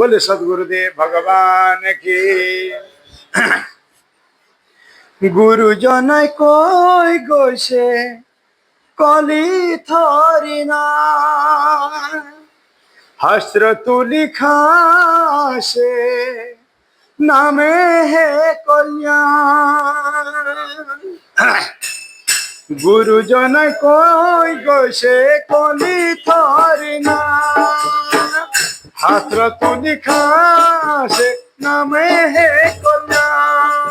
बोले सदगुरुदेव भगवान की। गुरुजन कई गोसे कली थरी ना हस्त्र तुली खासे नामे है कल्याण। गुरुजन कई गोसे कली थरी ना हस्त्र तुली खासे नामे है कल्याण।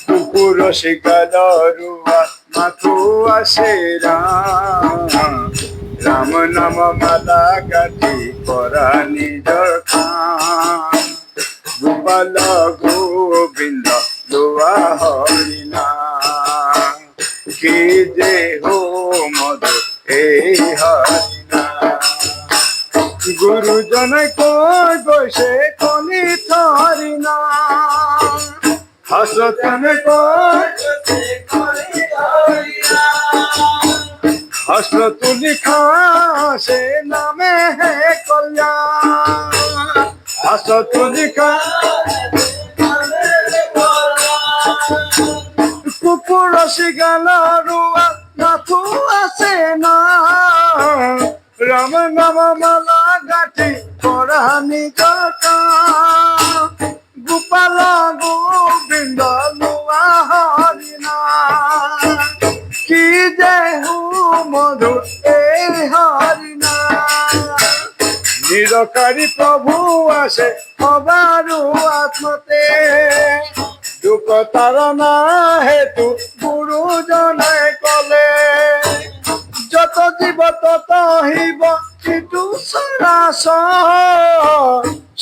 कुकुर शिकाल रुआ माथु आसे राम नाम माला गाठी करा निजर खान। गोपाल गोविंद लोआ हरिना कि जे हो मधु ए हरिना। गुरुजन कई गोसे कली थरिना हसतन हस्त्र तुली खासे नामे है कल्याण। हस्त्र तुली कुकुर शिगाल रुआ नाथु आसे ना राम नाम माला गाठी करा निजर काम। गोपाल गोविंद लुआ हरिना कि जय हो मधु ए हरिना। निरकारी प्रभु आसे हबारु आत्मते दुख तारणा हेतु गुरुजन कले। যত জীব তত হিব কিন্তু সরাস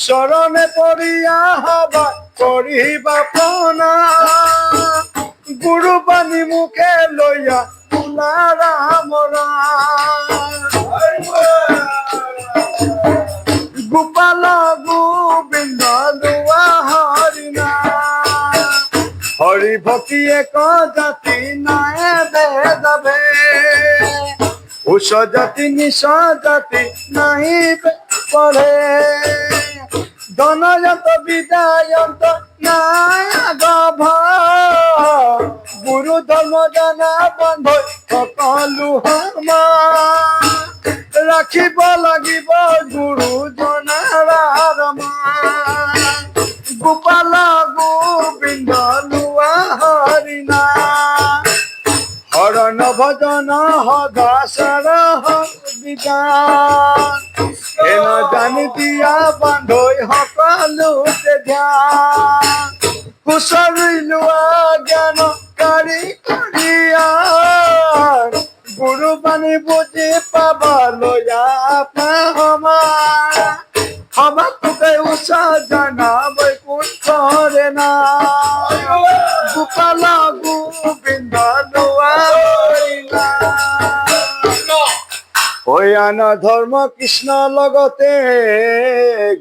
শরণে পড়িয়া হবা করিবা প্রণা। গুরু বাণী মুখে লইয়া তুলা রাম গোপাল গোবিন্দ লুয়া হরিনা। হরি ভক্তি এক জাতি নায়ে বেদ উষ জাতি নিশ জাতি নাহি পড়ে। ধনয়ন্ত বিদায়ন্ত নাই গভ গুরু ধর্ম জানা বন্ধ সকলু হমা। রাখিব লাগিব গুরু জনার গোপাল গোবিন্দ লুয়া হরিনা। হরণ ভজন হদাসর বিধান এন জানি দিয়া বান্ধই সকলুতে ধ্যান। কুশলী লুয়া জ্ঞান কারি করিয়া গুরু বাণী বুঝি পাবা লয়া হমার। হবা তোকে উষা জানা বৈকুণ্ঠ রে না গোপাল গোবিন্দ লুয়া হরিনা। হইয়ান ধর্ম কৃষ্ণ লগতে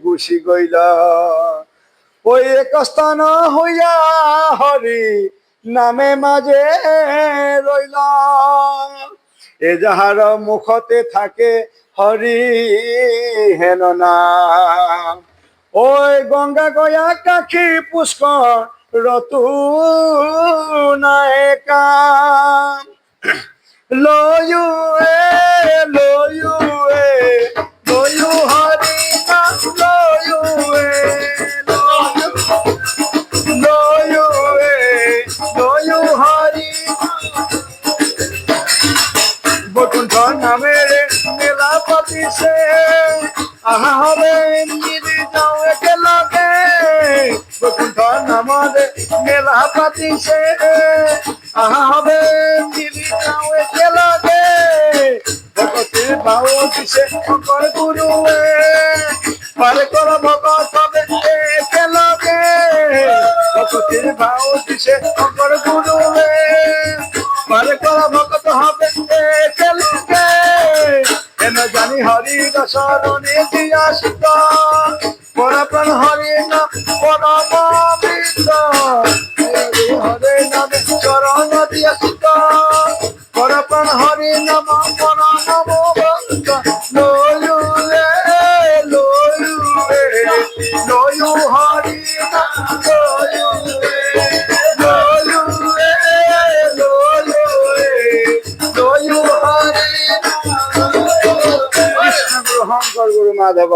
গুচি গইলা ওই এক স্থান হইয়া হরি নামে মাঝে রইলা। এ যাহার মুখতে থাকে হরি হেন নাম। ওই গঙ্গা গয়া কাখি পুষ্কর রতু নায়কা লয়ু লয়ু লয়ু হরি নাম লয়ু লয়ু লয়ু হরি। বৈকুণ্ঠ নামের মেলা পাতিছে আহা হবে মিলি যাও একেলগে। বৈকুণ্ঠ নামের মেলা পাতিছে আহা হবে মিলি যাও একেলগে। ভকতির ভাও দিছে শঙ্কৰ গুৰুৱে পারে কর ভকত হবে একেলগে। ভকতির ভাও দিছে শঙ্কৰ গুৰুৱে পারে কর ভকত হবে একেলগে। এন জানি হরি দশরণে দিয়া সীত পরাপ্রাণ হরি নাম পরমৃত। হরে নামে চরণ দিয়া সীত পরাপ্রাণ হরি নাম পরম ভক্ত লয়ু লয়ু লোয়ু হরি নাম লোয়ু রে লোয়ু রে লোয়ু রে লোয়ু হরি কৃষ্ণ গ্রহণ কর গুরু মাধব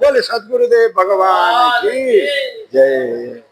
বলে সদ্গুরুদেব ভগবান কি জয়।